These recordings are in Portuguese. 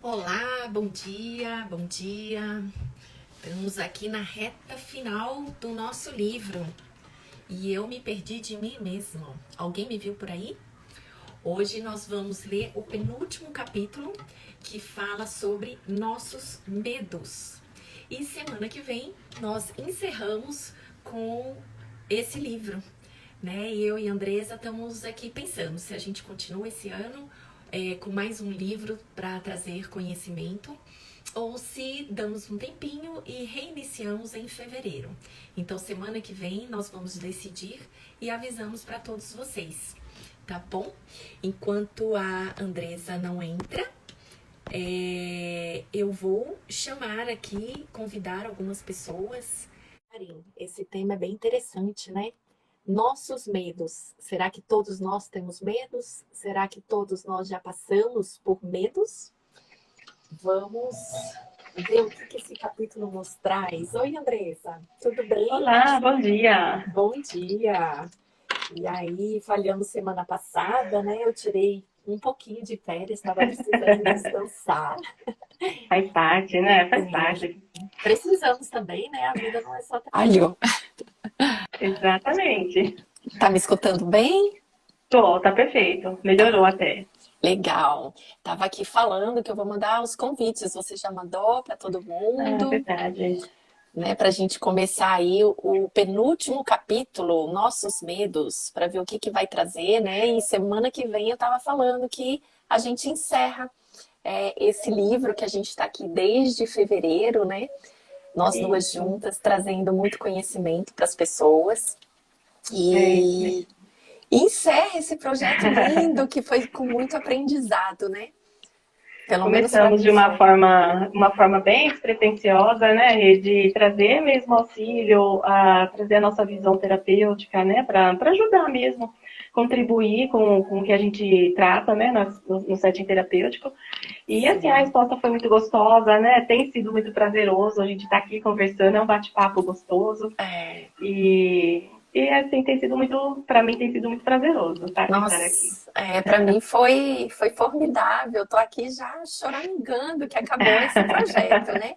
Olá, bom dia, bom dia. Estamos aqui na reta final do nosso livro e eu me perdi de mim mesmo. Alguém me viu por aí? Hoje nós vamos ler o penúltimo capítulo que fala sobre nossos medos. E semana que vem nós encerramos com esse livro, né? E eu e a Andresa estamos aqui pensando se a gente continua esse ano com mais um livro para trazer conhecimento ou se damos um tempinho e reiniciamos em fevereiro. Então, semana que vem nós vamos decidir e avisamos para todos vocês, tá bom? Enquanto a Andresa não entra, eu vou chamar aqui, convidar algumas pessoas. Esse tema é bem interessante, né? Nossos medos. Será que todos nós temos medos? Será que todos nós já passamos por medos? Vamos ver o que esse capítulo nos traz. Oi, Andressa, tudo bem? Olá, bom dia. Bom dia! E aí, falhamos semana passada, né? Eu tirei um pouquinho de férias, estava precisando descansar. Faz parte, né? Faz parte. Precisamos também, né? A vida não é só trabalho. Exatamente. Tá me escutando bem? Tá perfeito. Melhorou até. Legal. Tava aqui falando que eu vou mandar os convites. Você já mandou para todo É mundo, verdade. né? Para a gente começar aí o penúltimo capítulo, Nossos Medos, para ver o que vai trazer, né? E semana que vem eu tava falando que a gente encerra esse livro que a gente está aqui desde fevereiro, né? Nós duas Isso. juntas trazendo muito conhecimento para as pessoas. É isso mesmo. E encerra esse projeto lindo que foi com muito aprendizado, né? Pelo menos para Começamos mim de foi. uma forma bem despretensiosa, né? De trazer mesmo auxílio, trazer a nossa visão terapêutica, né? Para ajudar mesmo, contribuir com o que a gente trata, né? No setting terapêutico. E assim, a Sim. resposta foi muito gostosa, né? Tem sido muito prazeroso. A gente está aqui conversando, é um bate-papo gostoso. É, E assim, tem sido muito, para mim, tem sido muito prazeroso, tá? Estar aqui. nossa, para mim foi formidável. Tô aqui já choramingando que acabou esse projeto, né?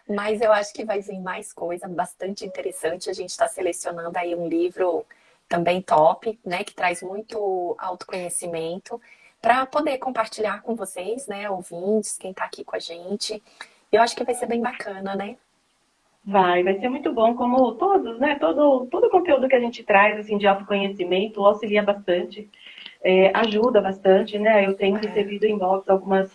Mas eu acho que vai vir mais coisa bastante interessante. A gente está selecionando aí um livro também top, né? Que traz muito autoconhecimento para poder compartilhar com vocês, né? Ouvintes, quem está aqui com a gente. Eu acho que vai ser bem bacana, né? Vai ser muito bom, como todos, né? Todo o conteúdo que a gente traz, assim, de autoconhecimento, auxilia bastante, ajuda bastante, né? Eu tenho É, recebido inbox algumas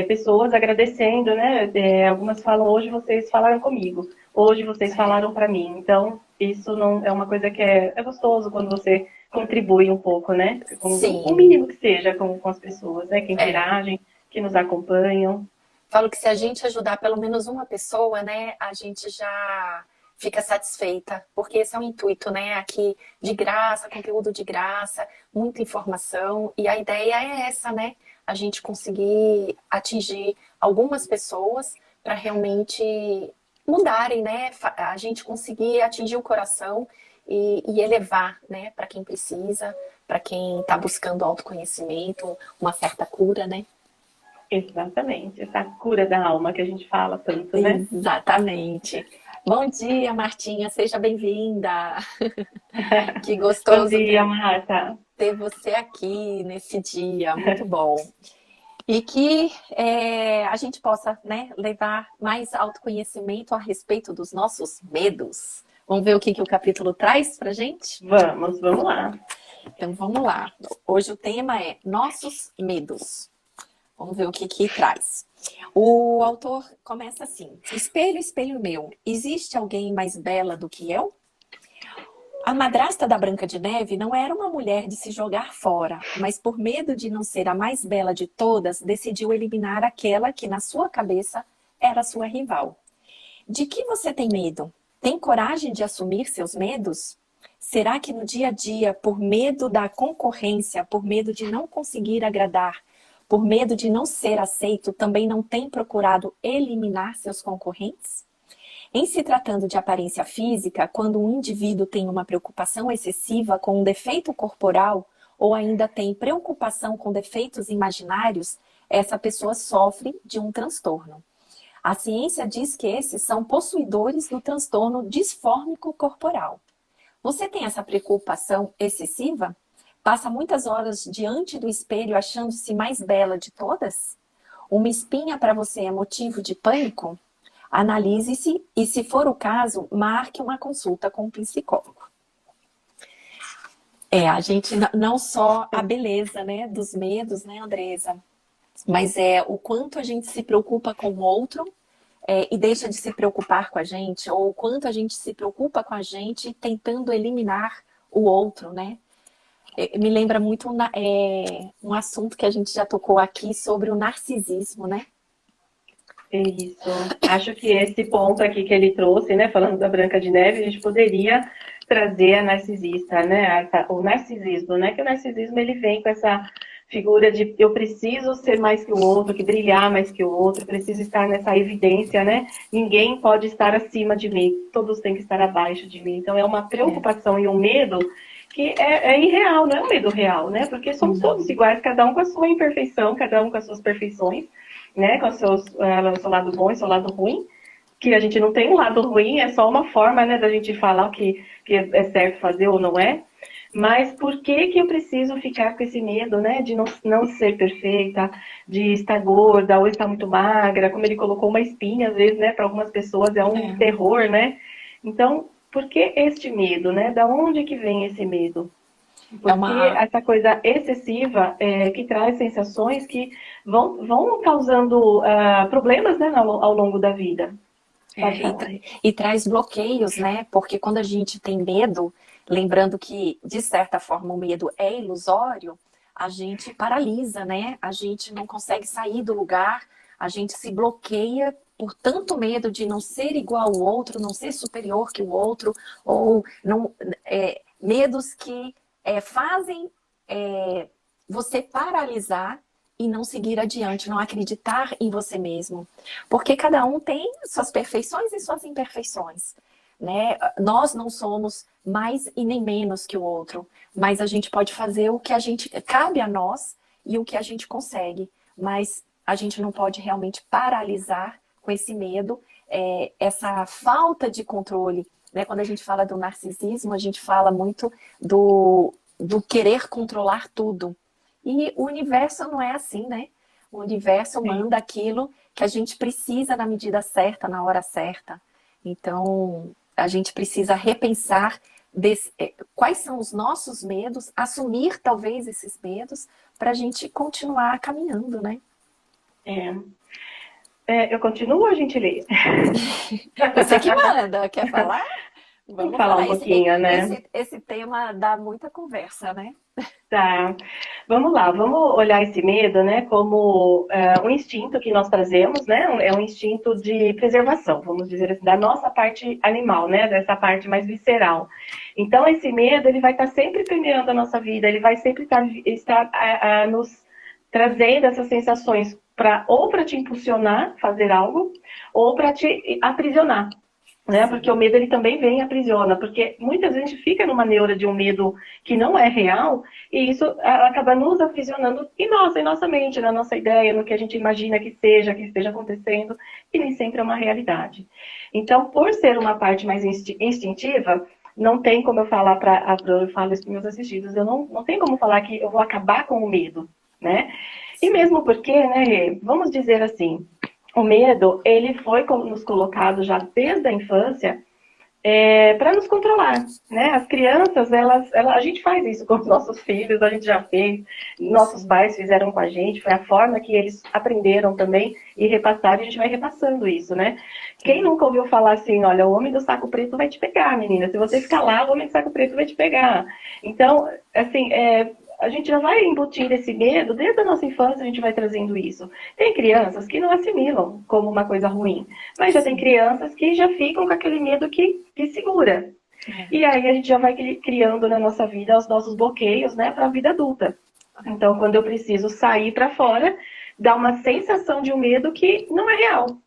pessoas agradecendo, né? Algumas falam, hoje vocês falaram comigo, hoje vocês falaram para mim. Então, isso não é uma coisa que é gostoso quando você contribui um pouco, né? Com o sim, mínimo que seja com as pessoas, né? Que é. interagem, que nos acompanham. Falo que se a gente ajudar pelo menos uma pessoa, né, a gente já fica satisfeita, porque esse é o intuito, né, aqui de graça, conteúdo de graça, muita informação, e a ideia é essa, né, a gente conseguir atingir algumas pessoas para realmente mudarem, né, a gente conseguir atingir o coração e elevar, né, para quem precisa, para quem está buscando autoconhecimento, uma certa cura, né. Exatamente, essa cura da alma que a gente fala tanto, né? Exatamente. Bom dia, Martinha, seja bem-vinda. Que Bom gostoso dia, Marta. ter você aqui nesse dia, muito bom. E que a gente possa, né, levar mais autoconhecimento a respeito dos nossos medos. Vamos ver o que o capítulo traz para gente? Vamos lá. Então vamos lá. Hoje o tema é Nossos Medos. Vamos ver o que traz. O autor começa assim: Espelho, espelho meu, existe alguém mais bela do que eu? A madrasta da Branca de Neve não era uma mulher de se jogar fora, mas por medo de não ser a mais bela de todas, decidiu eliminar aquela que, na sua cabeça, era sua rival. De que você tem medo? Tem coragem de assumir seus medos? Será que no dia a dia, por medo da concorrência, por medo de não conseguir agradar, por medo de não ser aceito, também não tem procurado eliminar seus concorrentes? Em se tratando de aparência física, quando um indivíduo tem uma preocupação excessiva com um defeito corporal ou ainda tem preocupação com defeitos imaginários, essa pessoa sofre de um transtorno. A ciência diz que esses são possuidores do transtorno disfórmico corporal. Você tem essa preocupação excessiva? Passa muitas horas diante do espelho achando-se mais bela de todas? Uma espinha para você é motivo de pânico? Analise-se e, se for o caso, marque uma consulta com um psicólogo. A gente não só a beleza, né, dos medos, né, Andresa, mas o quanto a gente se preocupa com o outro e deixa de se preocupar com a gente, ou o quanto a gente se preocupa com a gente tentando eliminar o outro, né? Me lembra muito um assunto que a gente já tocou aqui sobre o narcisismo, né? Isso. Acho que esse ponto aqui que ele trouxe, né, falando da Branca de Neve, a gente poderia trazer a narcisista, né, o narcisismo, né, que o narcisismo ele vem com essa figura de eu preciso ser mais que o outro, que brilhar mais que o outro, preciso estar nessa evidência, né, ninguém pode estar acima de mim, todos têm que estar abaixo de mim. Então é uma preocupação e um medo que é irreal, não é um medo real, né, porque somos todos iguais, cada um com a sua imperfeição, cada um com as suas perfeições, né, com o seu lado bom e seu lado ruim, que a gente não tem um lado ruim, é só uma forma, né, da gente falar o que é certo fazer ou não é. Mas por que eu preciso ficar com esse medo, né, de não ser perfeita, de estar gorda ou estar muito magra, como ele colocou uma espinha, às vezes, né, para algumas pessoas é um terror, né? Então, por que este medo, né? Da onde que vem esse medo? Porque essa coisa excessiva que traz sensações que vão causando problemas, né, ao longo da vida. E traz bloqueios, né? Porque quando a gente tem medo, lembrando que, de certa forma, o medo é ilusório, a gente paralisa, né? A gente não consegue sair do lugar, a gente se bloqueia por tanto medo de não ser igual ao outro, não ser superior que o outro, ou não, medos que fazem você paralisar e não seguir adiante, não acreditar em você mesmo. Porque cada um tem suas perfeições e suas imperfeições, né? Nós não somos mais e nem menos que o outro, mas a gente pode fazer o que a gente cabe a nós e o que a gente consegue, mas a gente não pode realmente paralisar com esse medo, essa falta de controle, né? Quando a gente fala do narcisismo, a gente fala muito do querer controlar tudo. E o universo não é assim, né? O universo manda aquilo que a gente precisa na medida certa, na hora certa. Então, a gente precisa repensar quais são os nossos medos, assumir talvez esses medos, para a gente continuar caminhando, né? Eu continuo, a gente lê? Você que manda, quer falar? Vamos falar um pouquinho, né? Esse tema dá muita conversa, né? Tá, vamos lá, vamos olhar esse medo, né, como um instinto que nós trazemos, né, é um instinto de preservação, vamos dizer assim, da nossa parte animal, né, dessa parte mais visceral. Então, esse medo, ele vai estar sempre permeando a nossa vida, ele vai sempre estar nos trazendo essas sensações ou para te impulsionar a fazer algo, ou para te aprisionar. Né? Porque o medo ele também vem e aprisiona, porque muitas vezes a gente fica numa neura de um medo que não é real, e isso acaba nos aprisionando em nossa mente, na nossa ideia, no que a gente imagina que esteja acontecendo, e nem sempre é uma realidade. Então, por ser uma parte mais instintiva, não tem como eu falar eu falo isso para meus assistidos, eu não tem como falar que eu vou acabar com o medo, né? E mesmo porque, né, vamos dizer assim, o medo, ele foi nos colocado já desde a infância para nos controlar, né? As crianças, a gente faz isso com os nossos filhos, a gente já fez, nossos pais fizeram com a gente, foi a forma que eles aprenderam também e repassaram, e a gente vai repassando isso, né? Quem nunca ouviu falar assim, olha, o homem do saco preto vai te pegar, menina, se você ficar lá, o homem do saco preto vai te pegar. Então, assim, a gente já vai embutindo esse medo, desde a nossa infância a gente vai trazendo isso. Tem crianças que não assimilam como uma coisa ruim, mas já tem crianças que já ficam com aquele medo que segura. E aí a gente já vai criando na nossa vida os nossos bloqueios, né, para a vida adulta. Então, quando eu preciso sair para fora, dá uma sensação de um medo que não é real.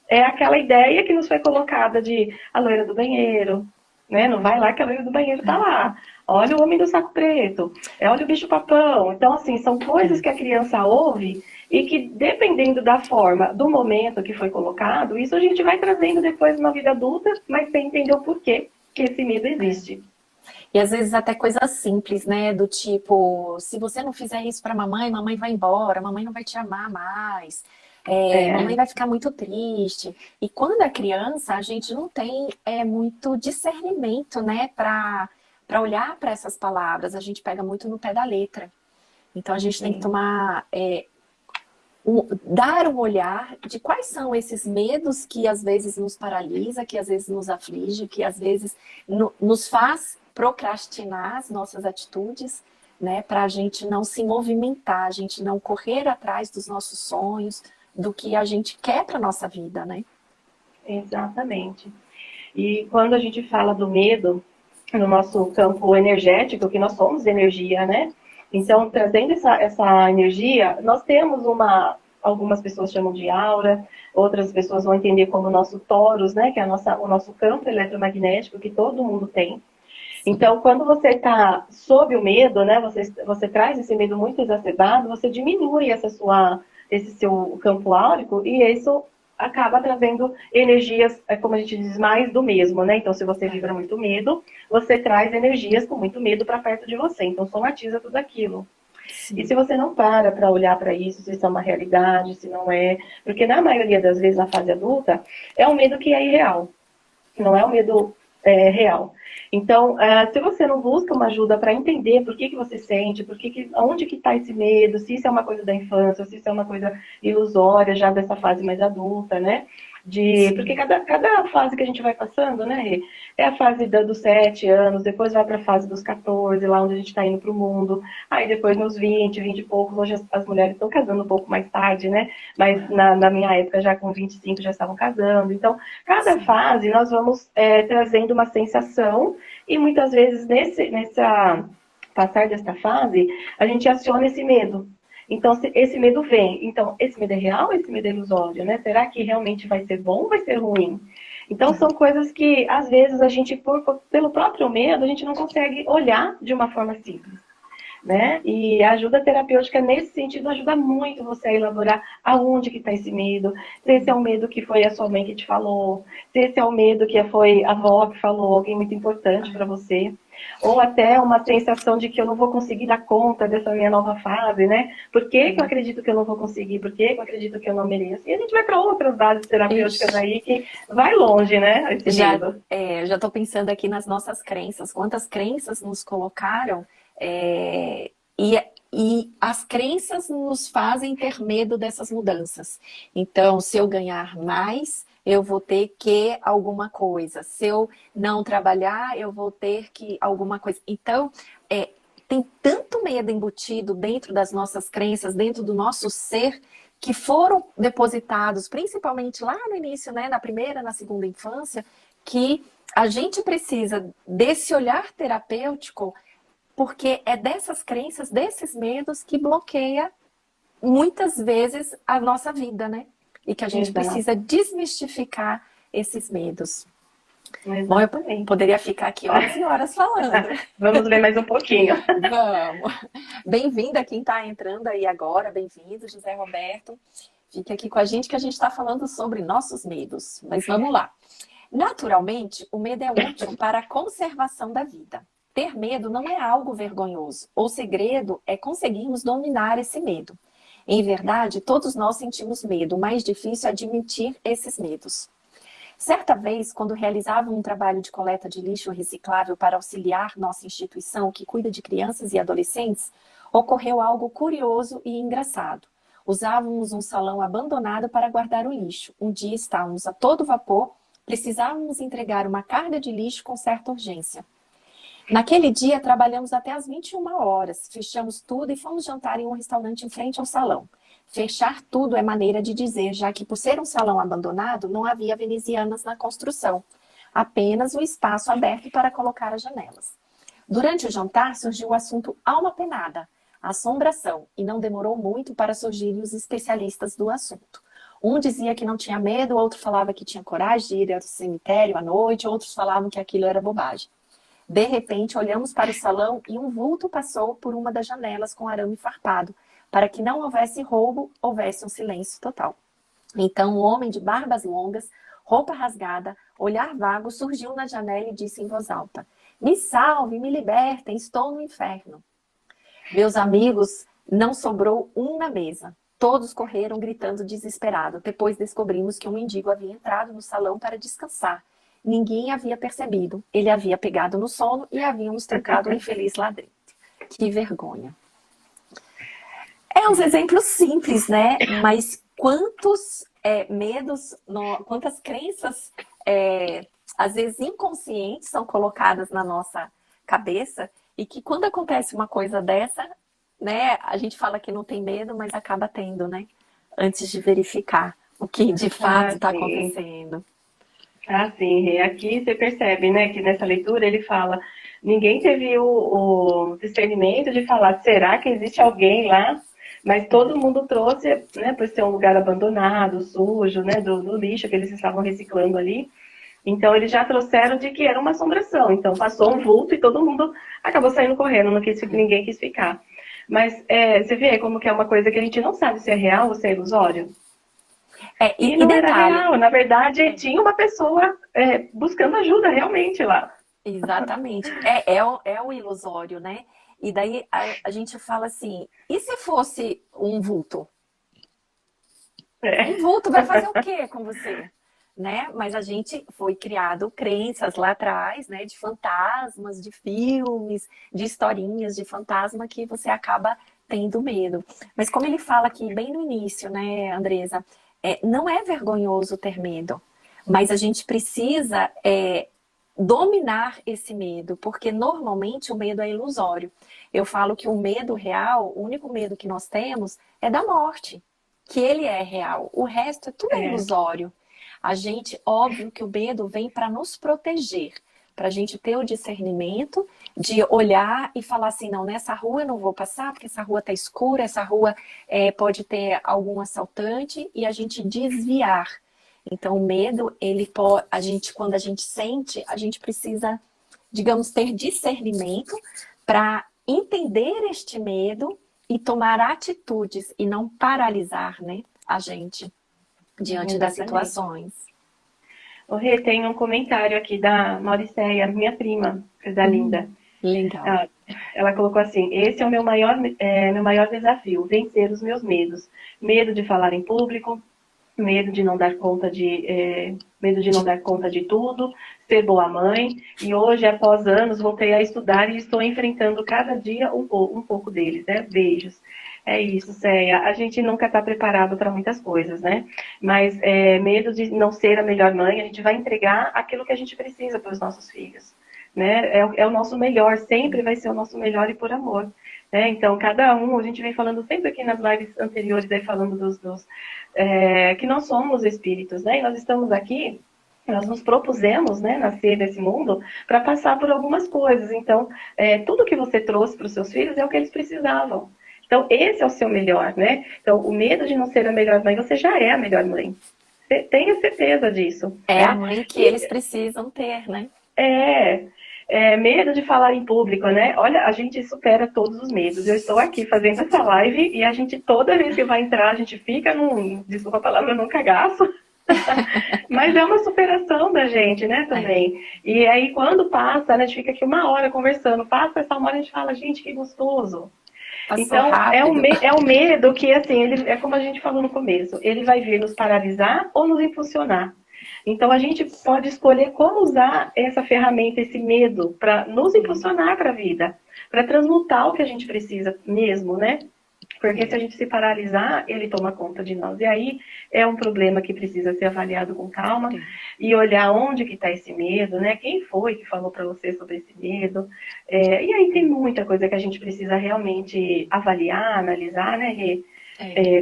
É aquela ideia que nos foi colocada de a loira do banheiro, né? Não vai lá que a loira do banheiro tá lá. olha o homem do saco preto, olha o bicho-papão. Então, assim, são coisas que a criança ouve e que, dependendo da forma, do momento que foi colocado, isso a gente vai trazendo depois na vida adulta, mas sem entender o porquê que esse medo existe. E às vezes até coisas simples, né? Do tipo, se você não fizer isso para mamãe, mamãe vai embora, mamãe não vai te amar mais, mamãe É, vai ficar muito triste. E quando é criança, a gente não tem muito discernimento, né? Para olhar para essas palavras, a gente pega muito no pé da letra. Então a gente tem que sim. tomar, dar um olhar de quais são esses medos que às vezes nos paralisa, que às vezes nos aflige, que às vezes nos faz procrastinar as nossas atitudes, né, para a gente não se movimentar, a gente não correr atrás dos nossos sonhos, do que a gente quer para nossa vida, né? Exatamente. E quando a gente fala do medo, no nosso campo energético, que nós somos energia, né? Então, trazendo essa energia, nós temos algumas pessoas chamam de aura, outras pessoas vão entender como o nosso torus, né? Que é o nosso campo eletromagnético, que todo mundo tem. Então, quando você está sob o medo, né? Você traz esse medo muito exacerbado, você diminui esse seu campo áurico e isso acaba trazendo energias, como a gente diz, mais do mesmo, né? Então, se você vibra muito medo, você traz energias com muito medo para perto de você. Então, somatiza tudo aquilo. E Sim. se você não para olhar para isso, se isso é uma realidade, se não é. Porque na maioria das vezes, na fase adulta, é um medo que é irreal. Não é um medo real. Então, se você não busca uma ajuda para entender por que você sente, onde que está esse medo, se isso é uma coisa da infância, se isso é uma coisa ilusória já dessa fase mais adulta, né? Porque Sim. cada fase que a gente vai passando, né, Rê? É a fase dos 7 anos, depois vai para a fase dos 14, lá onde a gente está indo para o mundo. Aí depois nos 20 e poucos, hoje as mulheres estão casando um pouco mais tarde, né? Mas na minha época, já com 25 já estavam casando. Então, cada Sim. fase nós vamos trazendo uma sensação e muitas vezes nessa passar desta fase, a gente aciona esse medo. Então, esse medo vem. Então, esse medo é real ou esse medo é ilusório, né? Será que realmente vai ser bom ou vai ser ruim? Então, são coisas que, às vezes, a gente, pelo próprio medo, a gente não consegue olhar de uma forma simples. Né? E a ajuda terapêutica nesse sentido ajuda muito você a elaborar aonde que está esse medo, se esse é o medo que foi a sua mãe que te falou, se esse é o medo que foi a avó que falou, alguém muito importante para você, ou até uma sensação de que eu não vou conseguir dar conta dessa minha nova fase, né? Por que que eu acredito que eu não vou conseguir? Por que que eu acredito que eu não mereço? E a gente vai para outras bases terapêuticas Ixi. aí que vai longe, né? Esse medo. Já estou pensando aqui nas nossas crenças, quantas crenças nos colocaram, é, e, e as crenças nos fazem ter medo dessas mudanças. Então, se eu ganhar mais, eu vou ter que alguma coisa. Se eu não trabalhar, eu vou ter que alguma coisa. Então, é, tem tanto medo embutido dentro das nossas crenças, dentro do nosso ser, que foram depositados, principalmente lá no início, né, na primeira, na segunda infância, que a gente precisa desse olhar terapêutico, porque é dessas crenças, desses medos que bloqueia muitas vezes a nossa vida, né? E que a gente Exato, precisa desmistificar esses medos. Bom, eu exatamente. poderia ficar aqui horas e horas falando. Vamos ver mais um pouquinho. Vamos. Bem-vindo a quem está entrando aí agora, bem-vindo, José Roberto. Fique aqui com a gente que a gente está falando sobre nossos medos. Mas vamos lá. Naturalmente, o medo é útil para a conservação da vida. Ter medo não é algo vergonhoso. O segredo é conseguirmos dominar esse medo. Em verdade, todos nós sentimos medo. O mais difícil é admitir esses medos. Certa vez, quando realizava um trabalho de coleta de lixo reciclável para auxiliar nossa instituição que cuida de crianças e adolescentes, ocorreu algo curioso e engraçado. Usávamos um salão abandonado para guardar o lixo. Um dia estávamos a todo vapor, precisávamos entregar uma carga de lixo com certa urgência. Naquele dia, trabalhamos até às 21 horas, fechamos tudo e fomos jantar em um restaurante em frente ao salão. Fechar tudo é maneira de dizer, já que por ser um salão abandonado, não havia venezianas na construção, apenas um espaço aberto para colocar as janelas. Durante o jantar surgiu o assunto alma penada, assombração, e não demorou muito para surgirem os especialistas do assunto. Um dizia que não tinha medo, outro falava que tinha coragem de ir ao cemitério à noite, outros falavam que aquilo era bobagem. De repente, olhamos para o salão e um vulto passou por uma das janelas com arame farpado. Para que não houvesse roubo, houvesse um silêncio total. Então, um homem de barbas longas, roupa rasgada, olhar vago, surgiu na janela e disse em voz alta: Me salve, me libertem, estou no inferno. Meus amigos, não sobrou um na mesa. Todos correram gritando desesperado. Depois descobrimos que um mendigo havia entrado no salão para descansar. Ninguém havia percebido. Ele havia pegado no sono e havíamos trancado o infeliz lá dentro. Que vergonha. É uns exemplos simples, né? Mas quantos medos, quantas crenças, às vezes inconscientes, são colocadas na nossa cabeça e que quando acontece uma coisa dessa, né, a gente fala que não tem medo, mas acaba tendo, né? Antes de verificar o que de fato está acontecendo. Ah, sim. Aqui você percebe, né, que nessa leitura ele fala, ninguém teve o discernimento de falar, será que existe alguém lá? Mas todo mundo trouxe, né, por ser um lugar abandonado, sujo, né, do lixo que eles estavam reciclando ali. Então, eles já trouxeram de que era uma assombração. Então, passou um vulto e todo mundo acabou saindo correndo, ninguém quis ficar. Mas você vê como que é uma coisa que a gente não sabe se é real ou se é ilusório. E não era real. Na verdade, tinha uma pessoa buscando ajuda realmente lá. Exatamente. É o ilusório, né? E daí a gente fala assim, e se fosse um vulto? Um vulto vai fazer o quê com você? Né? Mas a gente foi criado crenças lá atrás, né? De fantasmas, de filmes, de historinhas de fantasma que você acaba tendo medo. Mas como ele fala aqui bem no início, né, Andresa? Não é vergonhoso ter medo, mas a gente precisa dominar esse medo, porque normalmente o medo é ilusório. Eu falo que o medo real, o único medo que nós temos é da morte, que ele é real. O resto tudo é ilusório. A gente, óbvio que o medo vem para nos proteger, para a gente ter o discernimento de olhar e falar assim, não, nessa rua eu não vou passar, porque essa rua está escura, essa rua pode ter algum assaltante, e a gente desviar. Então, o medo, quando a gente sente, a gente precisa, digamos, ter discernimento para entender este medo e tomar atitudes e não paralisar, né, a gente diante das situações. O Rê, tem um comentário aqui da Mauricéia, minha prima, coisa linda. Legal. Ela colocou assim, esse é o meu maior desafio, vencer os meus medos. Medo de falar em público, medo de não dar conta de tudo, ser boa mãe. E hoje, após anos, voltei a estudar e estou enfrentando cada dia um pouco deles, né? Beijos. É isso, Céia. A gente nunca está preparado para muitas coisas, né? Mas medo de não ser a melhor mãe, a gente vai entregar aquilo que a gente precisa para os nossos filhos. Né? É o nosso melhor, sempre vai ser o nosso melhor e por amor. Né? Então, cada um, a gente vem falando sempre aqui nas lives anteriores, aí, falando que nós somos espíritos, né? E nós estamos aqui, nós nos propusemos, né, nascer nesse mundo para passar por algumas coisas. Então, tudo que você trouxe para os seus filhos é o que eles precisavam. Então, esse é o seu melhor, né? Então, o medo de não ser a melhor mãe, você já é a melhor mãe. Tenha certeza disso. É a mãe que eles precisam ter, né? Medo de falar em público, né? Olha, a gente supera todos os medos. Eu estou aqui fazendo essa live e a gente, toda vez que vai entrar, a gente fica desculpa a palavra, num cagaço. Mas é uma superação da gente, né, também. E aí, quando passa, né, a gente fica aqui uma hora conversando, passa essa uma hora, a gente fala, gente, que gostoso. Passou então, rápido. é um medo que, assim, ele, é como a gente falou no começo, ele vai vir nos paralisar ou nos impulsionar. Então, a gente pode escolher como usar essa ferramenta, esse medo, para nos impulsionar para a vida, para transmutar o que a gente precisa mesmo, né? Porque se a gente se paralisar, ele toma conta de nós. E aí é um problema que precisa ser avaliado com calma e olhar onde que está esse medo, né? Quem foi que falou para você sobre esse medo? E aí tem muita coisa que a gente precisa realmente avaliar, analisar, né, Rê?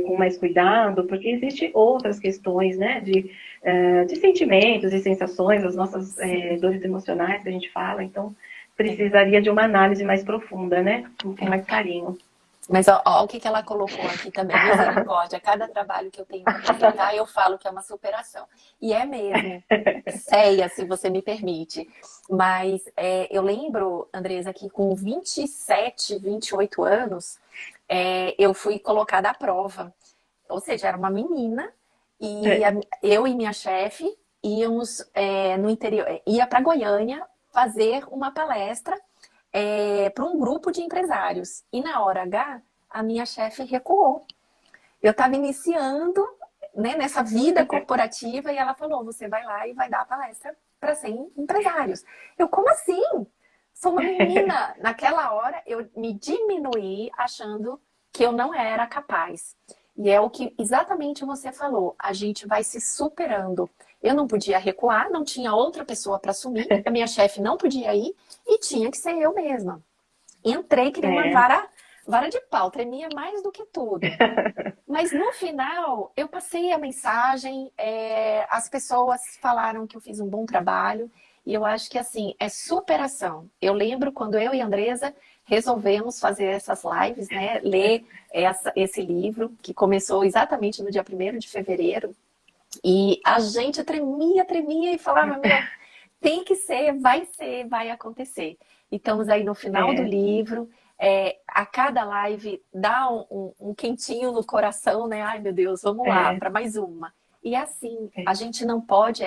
Com mais cuidado, porque existem outras questões, né, de sentimentos e sensações, as nossas dores emocionais que a gente fala, então precisaria de uma análise mais profunda, né, com mais carinho. Mas ó, o que que ela colocou aqui também, misericórdia. Cada trabalho que eu tenho para apresentar, eu falo que é uma superação. E é mesmo. Ceia, se você me permite. Mas eu lembro, Andresa, que com 27, 28 anos, eu fui colocada à prova. Ou seja, era uma menina e É, eu e minha chefe íamos no interior, ia para Goiânia fazer uma palestra para um grupo de empresários. E na hora H, a minha chefe recuou. Eu estava iniciando, né, nessa vida corporativa e ela falou: você vai lá e vai dar a palestra para 100 empresários. Eu, como assim? Sou uma menina. Naquela hora, eu me diminuí achando que eu não era capaz. E é o que exatamente você falou. A gente vai se superando. Eu não podia recuar, não tinha outra pessoa para assumir, a minha chefe não podia ir e tinha que ser eu mesma. Entrei que nem uma é. vara de pau, tremia mais do que tudo. Mas no final, eu passei a mensagem, as pessoas falaram que eu fiz um bom trabalho, e eu acho que assim, é superação. Eu lembro quando eu e a Andresa resolvemos fazer essas lives, né? Ler esse livro, que começou exatamente no dia 1º de fevereiro, e a gente tremia, tremia e falava, meu, tem que ser, vai acontecer. E estamos aí no final do É, livro. A cada live dá um quentinho no coração, né? Ai, meu Deus, vamos lá, é, para mais uma. E assim, é, a gente não pode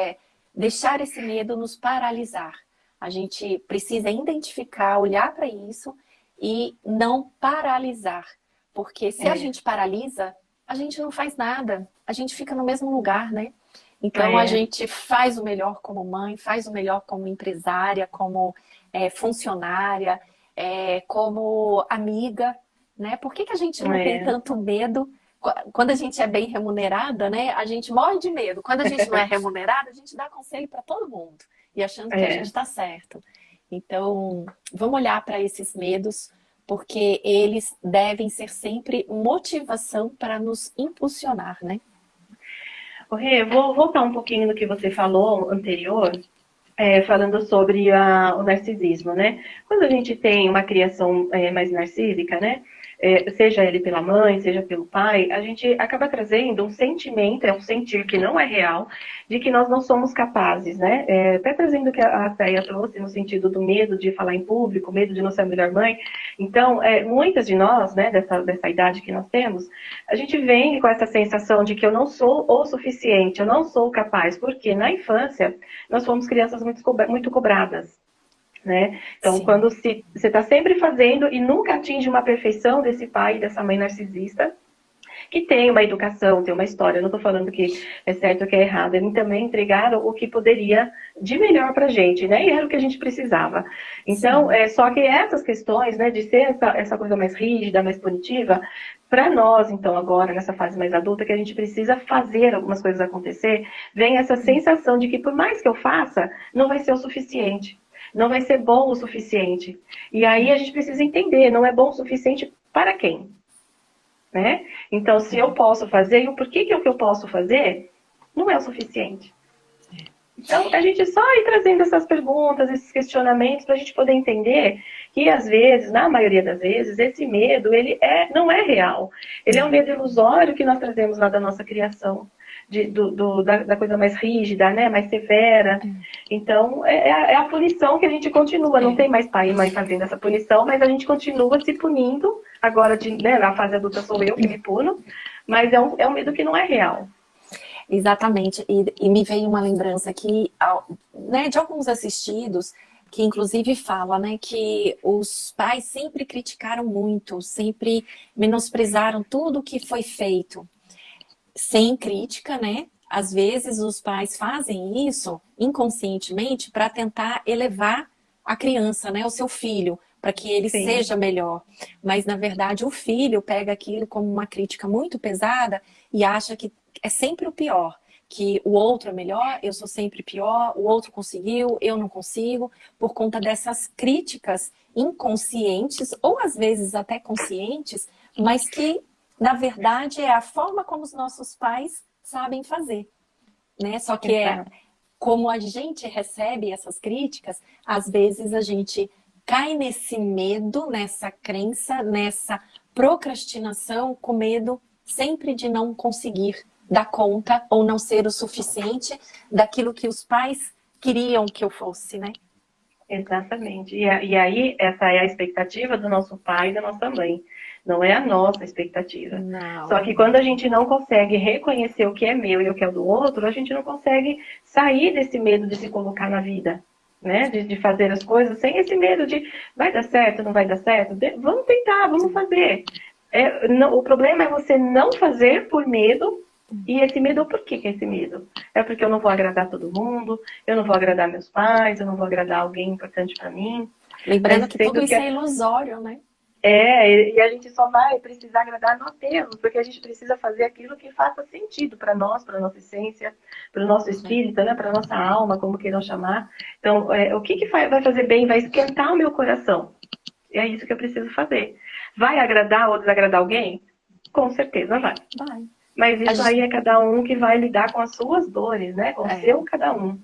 deixar esse medo nos paralisar. A gente precisa identificar, olhar para isso e não paralisar. Porque se a é, gente paralisa, a gente não faz nada, a gente fica no mesmo lugar, né? Então a é, gente faz o melhor como mãe, faz o melhor como empresária, como funcionária, como amiga, né? Por que que a gente não tem é. tanto medo? Quando a gente é bem remunerada, né? A gente morre de medo. Quando a gente não é remunerada, a gente dá conselho para todo mundo e achando que a gente É. está certo. Então, vamos olhar para esses medos, porque eles devem ser sempre motivação para nos impulsionar, né? Ô, Rê, vou voltar um pouquinho no que você falou anterior, falando sobre o narcisismo, né? Quando a gente tem uma criação mais narcísica, né? Seja ele pela mãe, seja pelo pai, a gente acaba trazendo um sentimento, um sentir que não é real, de que nós não somos capazes, né? Até trazendo o que a Céia trouxe no sentido do medo de falar em público, medo de não ser a melhor mãe. Então, muitas de nós, né, dessa idade que nós temos, a gente vem com essa sensação de que eu não sou o suficiente, eu não sou capaz, porque na infância nós fomos crianças muito cobradas, né? Então, Sim. quando você está sempre fazendo e nunca atinge uma perfeição desse pai e dessa mãe narcisista, que tem uma educação, tem uma história, eu não estou falando que é certo ou que é errado, eles também entregaram o que poderia de melhor para a gente, né? E era o que a gente precisava. Então, Sim. só que essas questões, né, de ser essa coisa mais rígida, mais punitiva, para nós, então, agora, nessa fase mais adulta, que a gente precisa fazer algumas coisas acontecer, vem essa sensação de que por mais que eu faça, não vai ser o suficiente. Não vai ser bom o suficiente. E aí a gente precisa entender, não é bom o suficiente para quem? Né? Então, se eu posso fazer, e o porquê que o que eu posso fazer não é o suficiente. Então, a gente só ir trazendo essas perguntas, esses questionamentos, para a gente poder entender que, às vezes, na maioria das vezes, esse medo, ele não é real. Ele é um Não. medo ilusório que nós trazemos lá da nossa criação, da coisa mais rígida, né, mais severa. Então, é a punição que a gente continua. Não É. tem mais pai e mãe fazendo essa punição, mas a gente continua se punindo. Agora, né, na fase adulta sou eu que me puno, mas é um medo que não é real. Exatamente. E me veio uma lembrança aqui, né, de alguns assistidos que inclusive fala, né, que os pais sempre criticaram muito, sempre menosprezaram tudo que foi feito, sem crítica, né? Às vezes os pais fazem isso inconscientemente para tentar elevar a criança, né, o seu filho, para que ele Sim, seja melhor. Mas na verdade o filho pega aquilo como uma crítica muito pesada e acha que é sempre o pior, que o outro é melhor, eu sou sempre pior, o outro conseguiu, eu não consigo, por conta dessas críticas inconscientes ou às vezes até conscientes, mas que na verdade é a forma como os nossos pais sabem fazer, né? Só que exato. como a gente recebe essas críticas, às vezes a gente cai nesse medo, nessa crença, nessa procrastinação com medo sempre de não conseguir dar conta ou não ser o suficiente daquilo que os pais queriam que eu fosse, né? Exatamente. E aí, essa é a expectativa do nosso pai e da nossa mãe. Não é a nossa expectativa. Só Não. que quando a gente não consegue reconhecer o que é meu e o que é do outro, a gente não consegue sair desse medo de se colocar na vida, né? De fazer as coisas sem esse medo de vai dar certo, não vai dar certo. Vamos tentar, vamos fazer. O problema é você não fazer por medo. E esse medo, por que é esse medo? É porque eu não vou agradar todo mundo, eu não vou agradar meus pais, eu não vou agradar alguém importante para mim. Lembrando que tudo Sendo isso que é ilusório, né? e a gente só vai precisar agradar nós mesmos, porque a gente precisa fazer aquilo que faça sentido para nós, para nossa essência, para o nosso espírito, né, para nossa alma, como queiram chamar. Então, o que vai fazer bem? Vai esquentar o meu coração. É isso que eu preciso fazer. Vai agradar ou desagradar alguém? Com certeza vai. Vai. Mas isso aí é cada um que vai lidar com as suas dores, né? Com o seu cada um.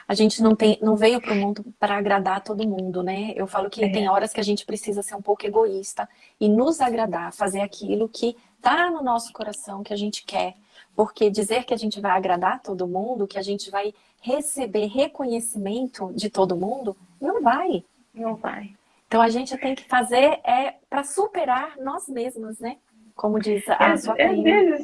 A gente não veio para o mundo para agradar todo mundo, né? Eu falo que tem horas que a gente precisa ser um pouco egoísta e nos agradar, fazer aquilo que tá no nosso coração, que a gente quer. Porque dizer que a gente vai agradar todo mundo, que a gente vai receber reconhecimento de todo mundo, não vai. Não vai. Então a gente tem que fazer para superar nós mesmos, né? Como diz a sua prima.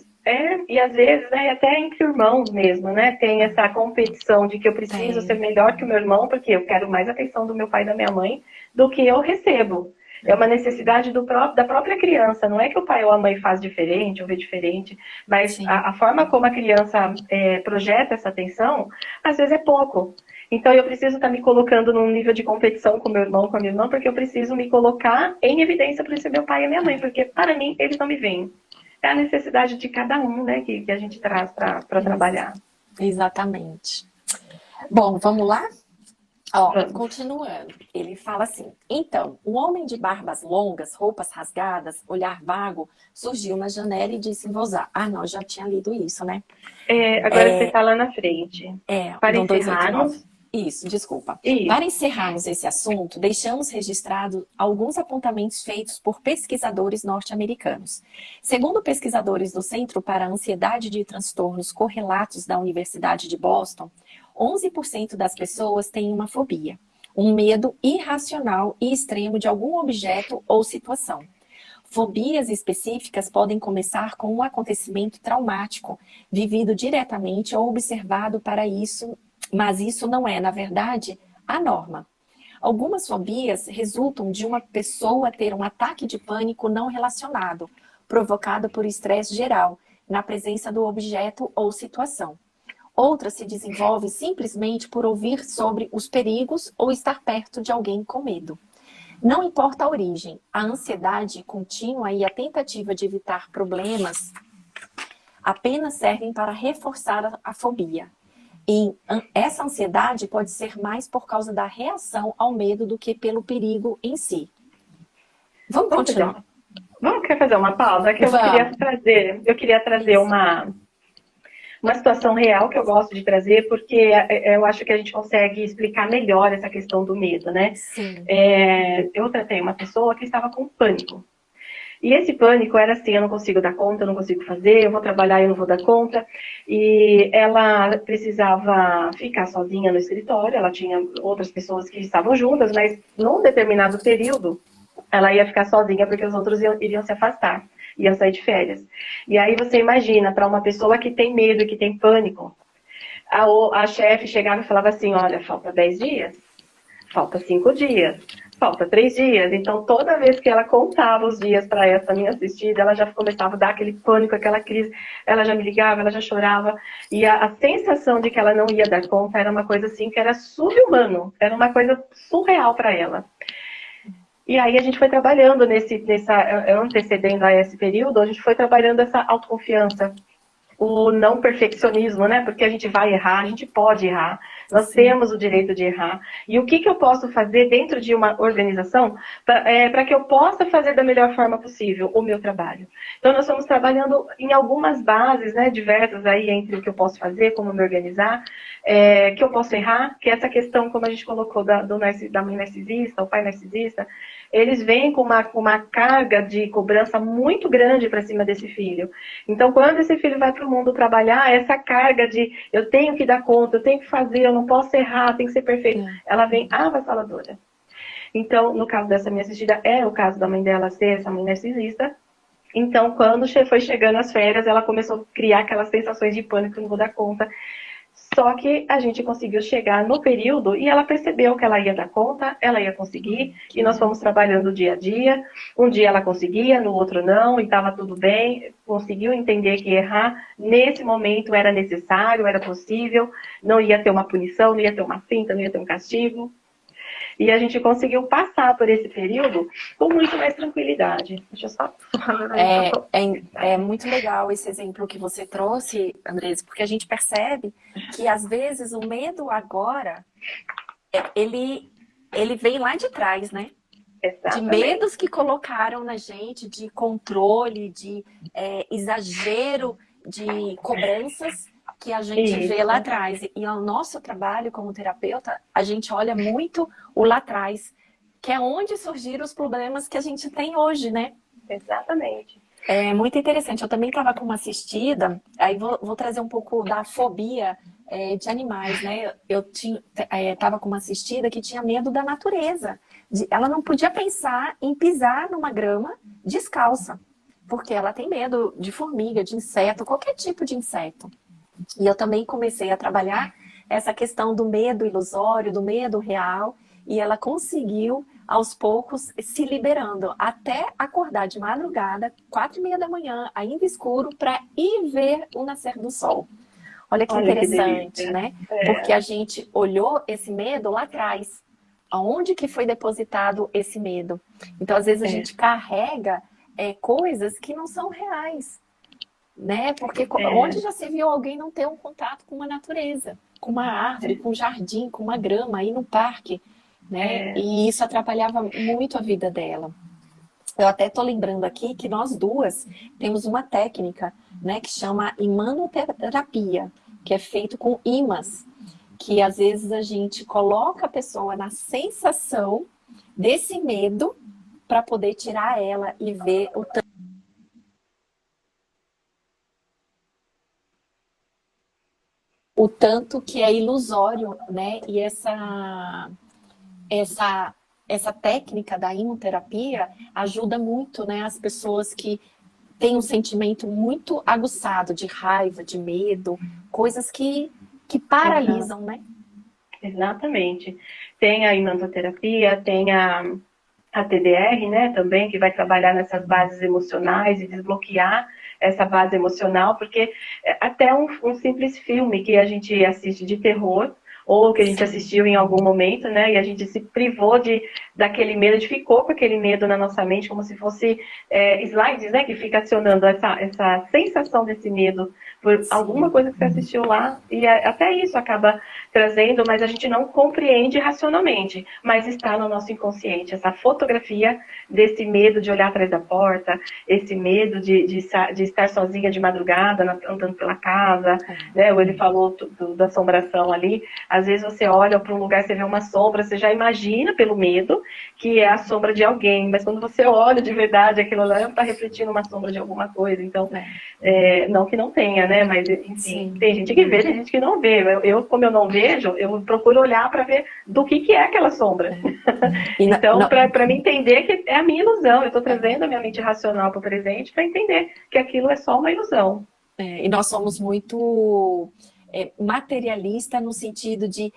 E às vezes, né, até entre irmãos mesmo, né? Tem essa competição de que eu preciso ser melhor que o meu irmão, porque eu quero mais atenção do meu pai e da minha mãe do que eu recebo. É uma necessidade da própria criança. Não é que o pai ou a mãe faz diferente ou vê diferente, mas a forma como a criança projeta essa atenção, às vezes é pouco. Então eu preciso estar me colocando num nível de competição com meu irmão, com a minha irmã, porque eu preciso me colocar em evidência para esse meu pai e a minha mãe, porque para mim eles não me veem. É a necessidade de cada um, né, que a gente traz para trabalhar. Exatamente. Bom, vamos lá? Ó, Vamos. continuando, ele fala assim: então, um homem de barbas longas, roupas rasgadas, olhar vago, surgiu na janela e disse em voz alta. Ah, não, já tinha lido isso, né? Agora você está lá na frente. Para no encerrarmos. 289. Isso, desculpa. Isso. Para encerrarmos esse assunto, deixamos registrado alguns apontamentos feitos por pesquisadores norte-americanos. Segundo pesquisadores do Centro para a Ansiedade de Transtornos Correlatos da Universidade de Boston, 11% das pessoas têm uma fobia, um medo irracional e extremo de algum objeto ou situação. Fobias específicas podem começar com um acontecimento traumático, vivido diretamente ou observado para isso, mas isso não é, na verdade, a norma. Algumas fobias resultam de uma pessoa ter um ataque de pânico não relacionado, provocado por estresse geral, na presença do objeto ou situação. Outra se desenvolve simplesmente por ouvir sobre os perigos ou estar perto de alguém com medo. Não importa a origem, a ansiedade contínua e a tentativa de evitar problemas apenas servem para reforçar a fobia. E essa ansiedade pode ser mais por causa da reação ao medo do que pelo perigo em si. Vamos continuar. Quer fazer uma pausa? Que eu queria trazer uma situação real que eu gosto de trazer, porque eu acho que a gente consegue explicar melhor essa questão do medo, né? Sim. Eu tratei uma pessoa que estava com pânico. E esse pânico era assim, eu não consigo dar conta, eu não consigo fazer, eu vou trabalhar e eu não vou dar conta. E ela precisava ficar sozinha no escritório, ela tinha outras pessoas que estavam juntas, mas num determinado período, ela ia ficar sozinha porque os outros iriam se afastar, iam sair de férias. E aí você imagina, para uma pessoa que tem medo, que tem pânico, a chefe chegava e falava assim, olha, falta 10 dias, falta 5 dias, falta 3 dias. Então, toda vez que ela contava os dias para essa minha assistida, ela já começava a dar aquele pânico, aquela crise. Ela já me ligava, ela já chorava. E a sensação de que ela não ia dar conta era uma coisa assim que era subhumano. Era uma coisa surreal para ela. E aí a gente foi trabalhando antecedendo a esse período, a gente foi trabalhando essa autoconfiança. o não perfeccionismo, né? Porque a gente vai errar, a gente pode errar, nós temos o direito de errar. E o que eu posso fazer dentro de uma organização para que eu possa fazer da melhor forma possível o meu trabalho? Então, nós estamos trabalhando em algumas bases, né, diversas aí entre o que eu posso fazer, como me organizar, que eu posso errar, que essa questão, como a gente colocou, da mãe narcisista, o pai narcisista, eles vêm com uma carga de cobrança muito grande para cima desse filho. Então, quando esse filho vai para o mundo trabalhar, essa carga de eu tenho que dar conta, eu tenho que fazer, eu não posso errar, tem que ser perfeito, ela vem avassaladora. Então, no caso dessa minha assistida, é o caso da mãe dela ser essa mãe narcisista. Então, quando foi chegando as férias, ela começou a criar aquelas sensações de pânico, não vou dar conta. Só que a gente conseguiu chegar no período e ela percebeu que ela ia dar conta, ela ia conseguir, e nós fomos trabalhando dia a dia. Um dia ela conseguia, no outro não, e estava tudo bem. Conseguiu entender que errar nesse momento era necessário, era possível, não ia ter uma punição, não ia ter uma finta, não ia ter um castigo. E a gente conseguiu passar por esse período com muito mais tranquilidade. Deixa eu só... É muito legal esse exemplo que você trouxe, Andresa, porque a gente percebe que, às vezes, o medo agora, ele vem lá de trás, né? Exatamente. De medos que colocaram na gente, de controle, de exagero de cobranças que a gente vê lá atrás. E o nosso trabalho como terapeuta, a gente olha muito o lá atrás, que é onde surgiram os problemas que a gente tem hoje, né? Exatamente. É muito interessante. Eu também estava com uma assistida, aí vou trazer um pouco da fobia de animais, né? Eu estava com uma assistida que tinha medo da natureza. Ela não podia pensar em pisar numa grama descalça, porque ela tem medo de formiga, de inseto, qualquer tipo de inseto. E eu também comecei a trabalhar essa questão do medo ilusório, do medo real, e ela conseguiu, aos poucos, se liberando, até acordar de madrugada, 4h30 da manhã, ainda escuro, para ir ver o nascer do sol. Olha que interessante, né? Porque a gente olhou esse medo lá atrás. Aonde que foi depositado esse medo? Então, às vezes, a gente carrega coisas que não são reais, né? Porque onde já se viu alguém não ter um contato com a natureza, com uma árvore, com um jardim, com uma grama, aí no parque, né? E isso atrapalhava muito a vida dela. Eu até estou lembrando aqui que nós duas temos uma técnica, né, que chama imanoterapia, que é feito com ímãs, que às vezes a gente coloca a pessoa na sensação desse medo para poder tirar ela e ver o tanto que é ilusório, né? E essa técnica da imunoterapia ajuda muito, né, as pessoas que têm um sentimento muito aguçado de raiva, de medo, coisas que paralisam, né? Exatamente. Tem a imunoterapia, tem a TDR, né, também, que vai trabalhar nessas bases emocionais e desbloquear essa base emocional, porque até um simples filme que a gente assiste de terror, ou que a gente assistiu em algum momento, né, e a gente se privou daquele medo, a gente ficou com aquele medo na nossa mente, como se fosse slides, né, que fica acionando essa sensação desse medo por alguma coisa que você assistiu lá, e até isso acaba trazendo, mas a gente não compreende racionalmente, mas está no nosso inconsciente, essa fotografia desse medo de olhar atrás da porta, esse medo de estar sozinha de madrugada, andando pela casa, né, ou ele falou da assombração ali, às vezes você olha para um lugar, você vê uma sombra, você já imagina pelo medo que é a sombra de alguém, mas quando você olha de verdade, aquilo lá está refletindo uma sombra de alguma coisa, então, não que não tenha, né, mas enfim, tem gente que vê, tem gente que não vê, como eu não vejo, eu procuro olhar para ver do que é aquela sombra. Então, para me entender que é a minha ilusão, eu estou trazendo a minha mente racional para o presente para entender que aquilo é só uma ilusão. E nós somos muito materialista no sentido de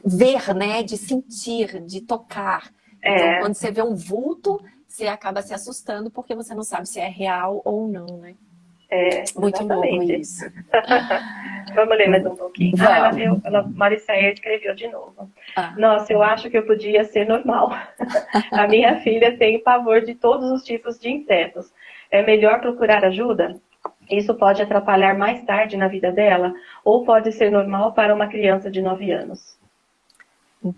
ver, né, de sentir, de tocar. Então, quando você vê um vulto, você acaba se assustando porque você não sabe se é real ou não, né? Muito louco isso. Vamos ler mais um pouquinho. Maricéia escreveu de novo. Nossa, eu acho que eu podia ser normal. A minha filha tem pavor de todos os tipos de insetos. É melhor procurar ajuda? Isso pode atrapalhar mais tarde na vida dela? Ou pode ser normal para uma criança de 9 anos?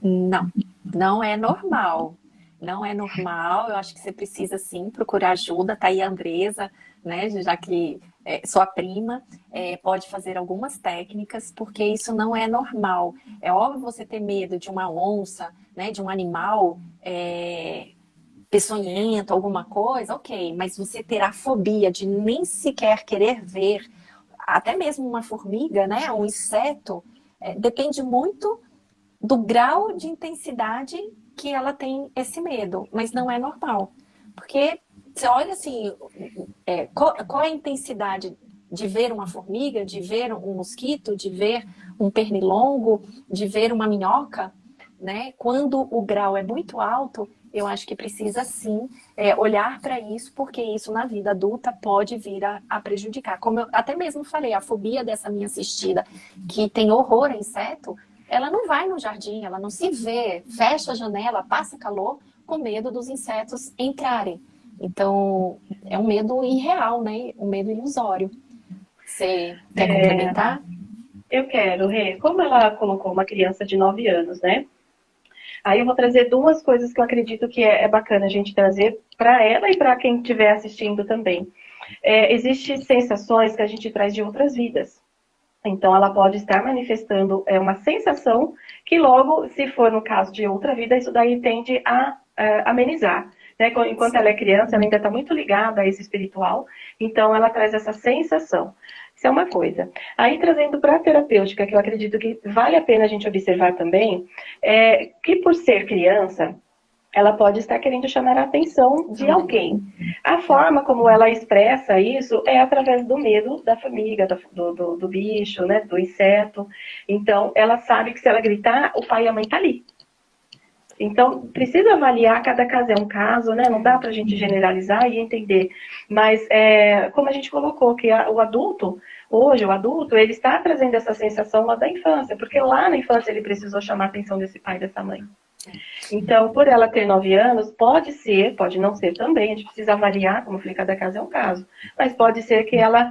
Não, não é normal. Não é normal. Eu acho que você precisa sim procurar ajuda. Tá aí a Andresa, né? Já que sua prima pode fazer algumas técnicas, porque isso não é normal. É óbvio você ter medo de uma onça, né? De um animal peçonhento, alguma coisa, ok. Mas você ter a fobia de nem sequer querer ver, até mesmo uma formiga, né? Um inseto, depende muito do grau de intensidade que ela tem esse medo, mas não é normal. Porque você olha assim, qual é a intensidade de ver uma formiga, de ver um mosquito, de ver um pernilongo, de ver uma minhoca, né? Quando o grau é muito alto, eu acho que precisa sim olhar para isso, porque isso na vida adulta pode vir a prejudicar. Como eu até mesmo falei, a fobia dessa minha assistida, que tem horror a inseto, ela não vai no jardim, ela não se vê, fecha a janela, passa calor, com medo dos insetos entrarem. Então, é um medo irreal, né? Um medo ilusório. Você quer complementar? Eu quero, Rê. Como ela colocou uma criança de 9 anos, né? Aí eu vou trazer duas coisas que eu acredito que é bacana a gente trazer para ela e para quem estiver assistindo também. Existem sensações que a gente traz de outras vidas. Então, ela pode estar manifestando uma sensação que logo, se for no caso de outra vida, isso daí tende a amenizar. Né? Enquanto ela é criança, ela ainda está muito ligada a esse espiritual, então ela traz essa sensação. Isso é uma coisa. Aí, trazendo para a terapêutica, que eu acredito que vale a pena a gente observar também, que por ser criança, ela pode estar querendo chamar a atenção de alguém. A forma como ela expressa isso é através do medo da família, do bicho, né, do inseto. Então, ela sabe que se ela gritar, o pai e a mãe estão ali. Então, precisa avaliar, cada caso é um caso, né? Não dá para a gente generalizar e entender. Mas, como a gente colocou, que o adulto, hoje, o adulto, ele está trazendo essa sensação lá da infância, porque lá na infância ele precisou chamar a atenção desse pai e dessa mãe. Então, por ela ter 9 anos, pode ser, pode não ser também, a gente precisa avaliar, como eu falei, cada caso é um caso, mas pode ser que ela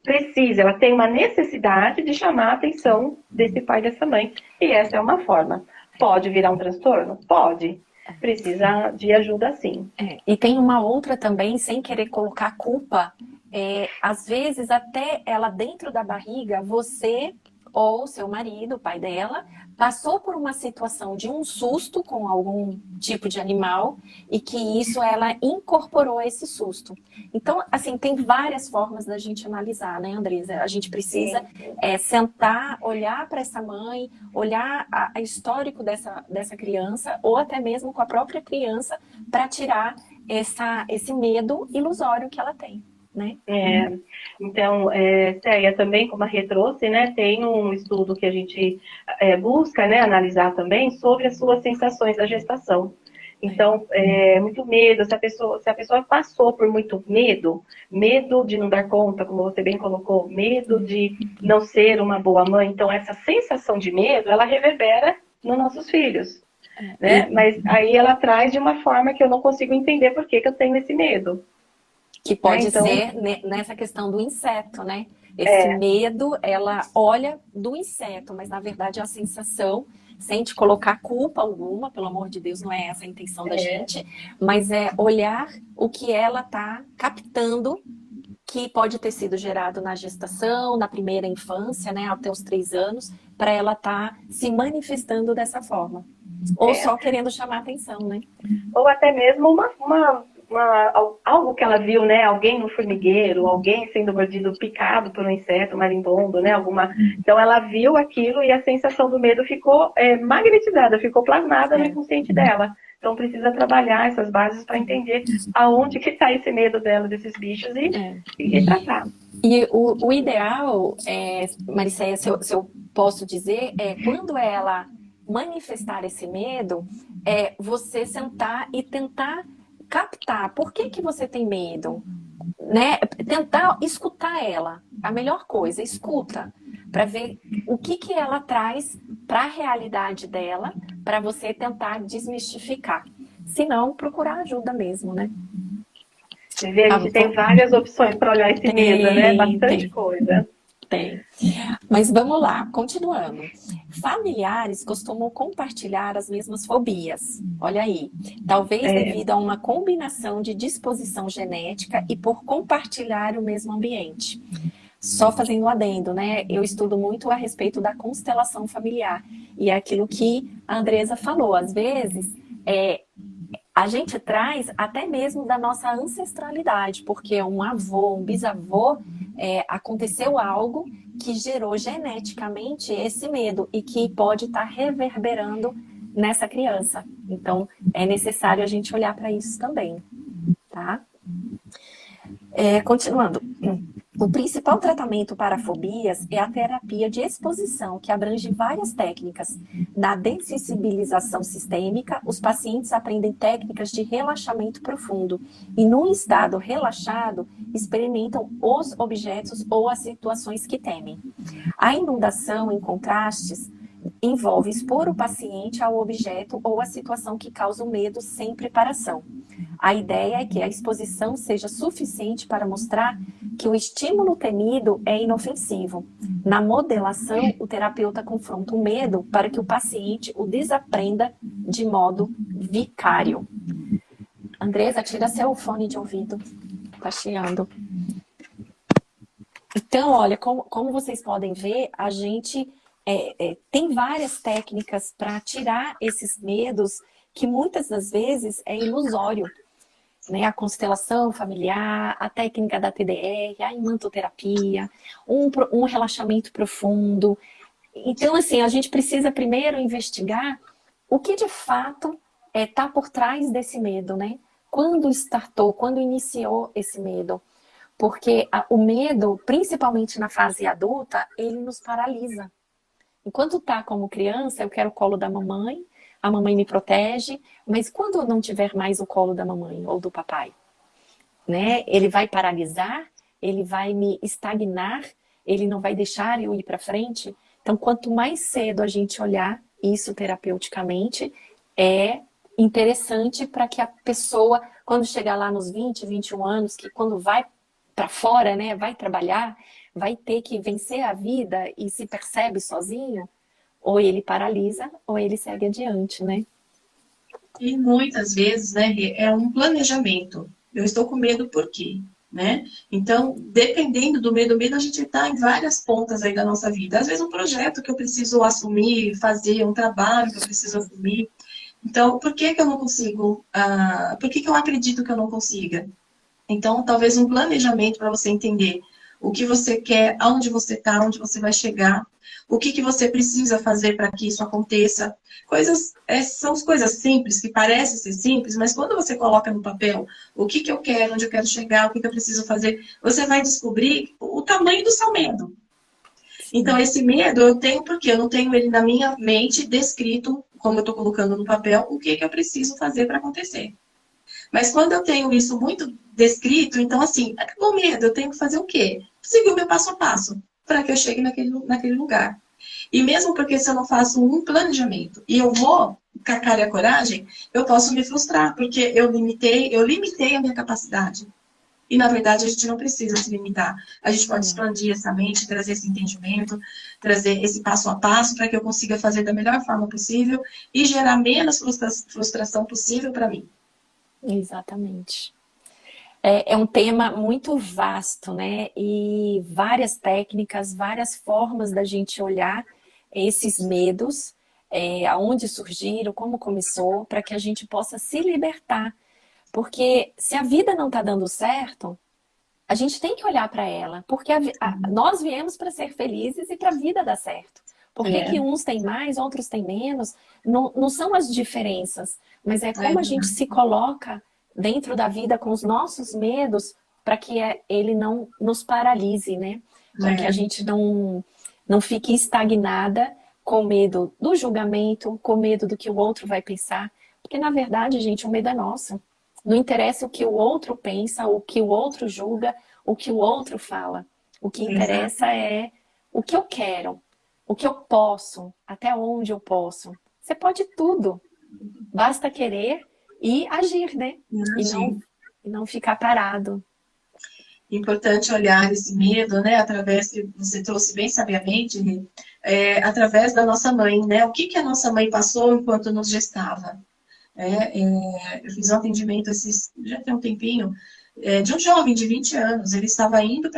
precise, ela tem uma necessidade de chamar a atenção desse pai e dessa mãe, e essa é uma forma. Pode virar um transtorno? Pode. Precisa de ajuda, sim. E tem uma outra também, sem querer colocar culpa, às vezes até ela dentro da barriga, você ou seu marido, o pai dela, passou por uma situação de um susto com algum tipo de animal e que isso ela incorporou esse susto. Então, assim, tem várias formas da gente analisar, né, Andresa? A gente precisa sentar, olhar para essa mãe, olhar a histórico dessa criança ou até mesmo com a própria criança para tirar esse medo ilusório que ela tem. Né? Então, Céia, também, como a Rê trouxe, né, tem um estudo que a gente busca, né, analisar também sobre as suas sensações da gestação. Então, muito medo, se a pessoa passou por muito medo, medo de não dar conta, como você bem colocou, medo de não ser uma boa mãe, então essa sensação de medo, ela reverbera nos nossos filhos. Né? Mas aí ela traz de uma forma que eu não consigo entender por que eu tenho esse medo. Que pode ser nessa questão do inseto, né? Esse medo, ela olha do inseto, mas na verdade é a sensação, sem te colocar culpa alguma, pelo amor de Deus, não é essa a intenção da gente, mas é olhar o que ela está captando, que pode ter sido gerado na gestação, na primeira infância, né, até os 3 anos, para ela estar se manifestando dessa forma. Ou só querendo chamar atenção, né? Ou até mesmo algo que ela viu, né? Alguém no formigueiro, alguém sendo mordido, picado por um inseto marimbondo, né? Então ela viu aquilo e a sensação do medo ficou magnetizada, ficou plasmada no inconsciente dela. Então precisa trabalhar essas bases para entender aonde que está esse medo dela, desses bichos e tratar. E o ideal, Maricéia, se eu posso dizer, quando ela manifestar esse medo, você sentar e tentar captar por que você tem medo, né? Tentar escutar ela. A melhor coisa, escuta, para ver o que ela traz para a realidade dela, para você tentar desmistificar. Se não, procurar ajuda mesmo, né? Você vê, a Ah, gente tem várias opções para olhar esse medo, né? tem, Bastante tem, coisa. tem. Mas vamos lá, continuando. Familiares costumam compartilhar as mesmas fobias. Olha aí, talvez É, devido a uma combinação de disposição genética e por compartilhar o mesmo ambiente. Só fazendo um adendo, né? Eu estudo muito a respeito da constelação familiar. E é aquilo que a Andresa falou. Às vezes, a gente traz até mesmo da nossa ancestralidade, porque um avô, um bisavô, aconteceu algo que gerou geneticamente esse medo e que pode estar reverberando nessa criança. Então, é necessário a gente olhar para isso também, tá? Continuando. O principal tratamento para fobias é a terapia de exposição, que abrange várias técnicas. Na dessensibilização sistêmica, os pacientes aprendem técnicas de relaxamento profundo e, num estado relaxado, experimentam os objetos ou as situações que temem. A inundação, em contrastes, envolve expor o paciente ao objeto ou à situação que causa o medo sem preparação. A ideia é que a exposição seja suficiente para mostrar que o estímulo temido é inofensivo. Na modelação, o terapeuta confronta o medo para que o paciente o desaprenda de modo vicário. Andresa, tira seu fone de ouvido. Tá chiando. Então, olha, como vocês podem ver, a gente tem várias técnicas para tirar esses medos que muitas das vezes é ilusório, né? A constelação familiar, a técnica da TDR, a imantoterapia, um relaxamento profundo. Então, assim, a gente precisa primeiro investigar o que de fato está por trás desse medo, né? Quando startou, quando iniciou esse medo? Porque o medo, principalmente na fase adulta, ele nos paralisa. Enquanto tá como criança, eu quero o colo da mamãe, a mamãe me protege, mas quando eu não tiver mais o colo da mamãe ou do papai, né? Ele vai paralisar, ele vai me estagnar, ele não vai deixar eu ir para frente. Então, quanto mais cedo a gente olhar isso terapeuticamente, é interessante para que a pessoa, quando chegar lá nos 20, 21 anos, que quando vai para fora, né, vai trabalhar, vai ter que vencer a vida e se percebe sozinho, ou ele paralisa, ou ele segue adiante, né? E muitas vezes, né, Rê, é um planejamento. Eu estou com medo por quê? Né? Então, dependendo do medo a gente está em várias pontas aí da nossa vida. Às vezes um projeto que eu preciso assumir, fazer, um trabalho que eu preciso assumir. Então, por que que eu não consigo? Por que que eu acredito que eu não consiga? Então, talvez um planejamento para você entender o que você quer, aonde você está, onde você vai chegar, o que que você precisa fazer para que isso aconteça. São as coisas simples, que parecem ser simples, mas quando você coloca no papel o que que eu quero, onde eu quero chegar, o que que eu preciso fazer, você vai descobrir o tamanho do seu medo. Então, esse medo eu tenho porque eu não tenho ele na minha mente descrito, como eu estou colocando no papel, o que que eu preciso fazer para acontecer. Mas quando eu tenho isso muito descrito, então assim, acabou o medo, eu tenho que fazer o quê? Seguir o meu passo a passo, para que eu chegue naquele lugar. E mesmo porque se eu não faço um planejamento e eu vou com a cara e a coragem, eu posso me frustrar, porque eu limitei a minha capacidade. E, na verdade, a gente não precisa se limitar. A gente pode expandir essa mente, trazer esse entendimento, trazer esse passo a passo para que eu consiga fazer da melhor forma possível e gerar menos frustração possível para mim. Exatamente. É um tema muito vasto, né? E várias técnicas, várias formas da gente olhar esses medos, aonde surgiram, como começou, para que a gente possa se libertar. Porque se a vida não está dando certo, a gente tem que olhar para ela, porque nós viemos para ser felizes e para a vida dar certo. Por que que uns têm mais, outros têm menos? Não, não são as diferenças, mas é como a gente se coloca dentro da vida com os nossos medos para que ele não nos paralise, né? Para que a gente não fique estagnada com medo do julgamento, com medo do que o outro vai pensar. Porque, na verdade, gente, o medo é nosso. Não interessa o que o outro pensa, o que o outro julga, o que o outro fala. O que interessa é o que eu quero, o que eu posso, até onde eu posso. Você pode tudo. Basta querer e agir, né? E e não ficar parado. Importante olhar esse medo, né, através, que você trouxe bem sabiamente, Rê, através da nossa mãe, né? O que que a nossa mãe passou enquanto nos gestava? Eu fiz um atendimento já tem um tempinho, de um jovem de 20 anos. Ele estava indo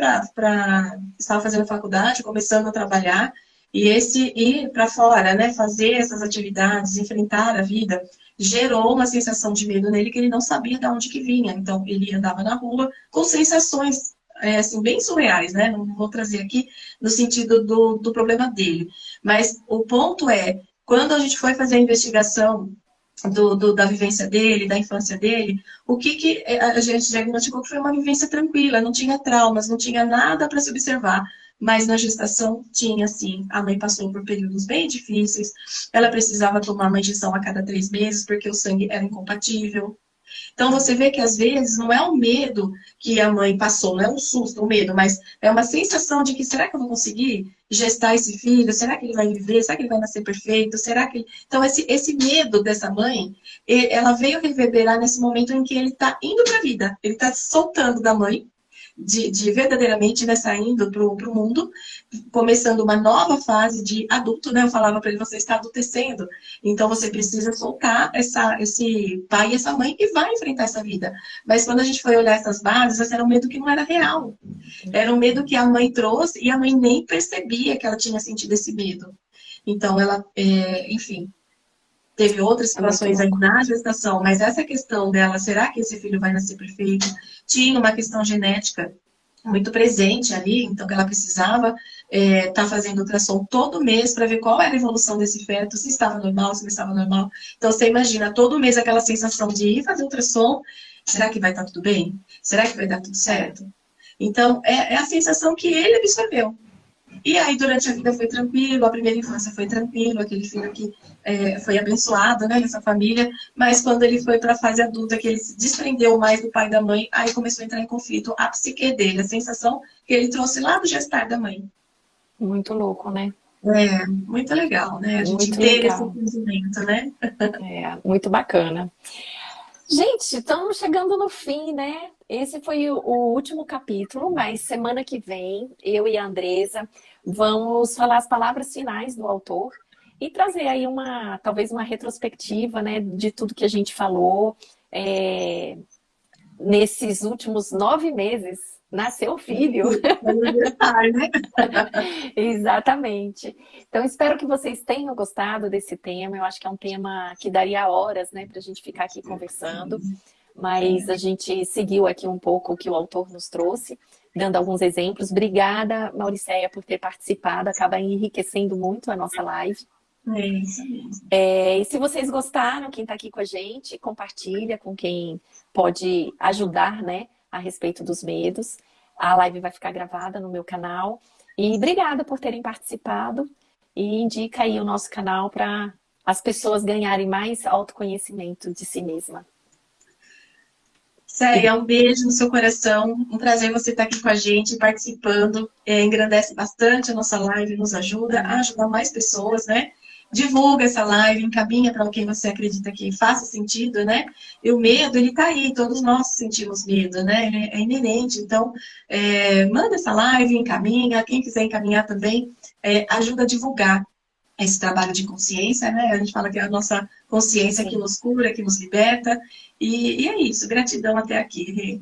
estava fazendo faculdade, começando a trabalhar, e esse ir para fora, né, fazer essas atividades, enfrentar a vida, gerou uma sensação de medo nele que ele não sabia de onde que vinha. Então, ele andava na rua com sensações, assim, bem surreais, né? Não vou trazer aqui no sentido do problema dele. Mas o ponto é, quando a gente foi fazer a investigação da vivência dele, da infância dele, o que a gente diagnosticou que foi uma vivência tranquila, não tinha traumas, não tinha nada para se observar. Mas na gestação tinha, sim. A mãe passou por períodos bem difíceis, ela precisava tomar uma injeção a cada 3 meses, porque o sangue era incompatível. Então, você vê que, às vezes, não é o medo que a mãe passou, não é um susto, o medo, mas é uma sensação de que, será que eu vou conseguir gestar esse filho? Será que ele vai viver? Será que ele vai nascer perfeito? Será que... Então, esse medo dessa mãe, ela veio reverberar nesse momento em que ele está indo para a vida. Ele está soltando da mãe, de verdadeiramente, né, saindo para o mundo, começando uma nova fase de adulto, né? Eu falava para ele, você está adultecendo, então você precisa soltar esse pai e essa mãe e vai enfrentar essa vida. Mas quando a gente foi olhar essas bases, era um medo que não era real. Era um medo que a mãe trouxe e a mãe nem percebia que ela tinha sentido esse medo. Então, ela, enfim... Teve outras situações aí na gestação, mas essa questão dela, será que esse filho vai nascer perfeito? Tinha uma questão genética muito presente ali, então ela precisava estar fazendo ultrassom todo mês para ver qual era a evolução desse feto, se estava normal, se não estava normal. Então você imagina, todo mês aquela sensação de ir fazer ultrassom, será que vai estar tudo bem? Será que vai dar tudo certo? Então é a sensação que ele absorveu. E aí, durante a vida foi tranquilo, a primeira infância foi tranquilo, aquele filho que foi abençoado, né, nessa família, mas quando ele foi para a fase adulta, que ele se desprendeu mais do pai e da mãe, aí começou a entrar em conflito a psique dele, a sensação que ele trouxe lá do gestar da mãe. Muito louco, né? Muito legal, né? A gente Muito ter esse legal. entendimento, né? Muito bacana. Gente, estamos chegando no fim, né? Esse foi o último capítulo, mas semana que vem, eu e a Andresa vamos falar as palavras finais do autor e trazer aí talvez uma retrospectiva, né, de tudo que a gente falou. Nesses últimos 9 meses, nasceu o filho. Exatamente. Então, espero que vocês tenham gostado desse tema. Eu acho que é um tema que daria horas, né, para a gente ficar aqui conversando. Mas a gente seguiu aqui um pouco o que o autor nos trouxe, dando alguns exemplos. Obrigada, Mauricéia, por ter participado. Acaba enriquecendo muito a nossa live. É isso mesmo. E se vocês gostaram, quem está aqui com a gente, compartilha com quem pode ajudar, né, a respeito dos medos. A live vai ficar gravada no meu canal. E obrigada por terem participado. E indica aí o nosso canal para as pessoas ganharem mais autoconhecimento de si mesma. Célia, um beijo no seu coração. Um prazer você estar aqui com a gente, participando. Engrandece bastante a nossa live, nos ajuda a ajudar mais pessoas, né? Divulga essa live, encaminha para quem você acredita que faça sentido, né? E o medo, ele tá aí, todos nós sentimos medo, né? Ele é inerente, então manda essa live, encaminha, quem quiser encaminhar também, ajuda a divulgar esse trabalho de consciência, né? A gente fala que é a nossa consciência que nos cura, que nos liberta, e é isso, gratidão até aqui.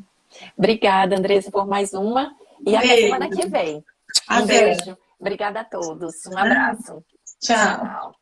Obrigada, Andressa, por mais uma, e até semana que vem. Um beijo. Obrigada a todos, um abraço. Tchau.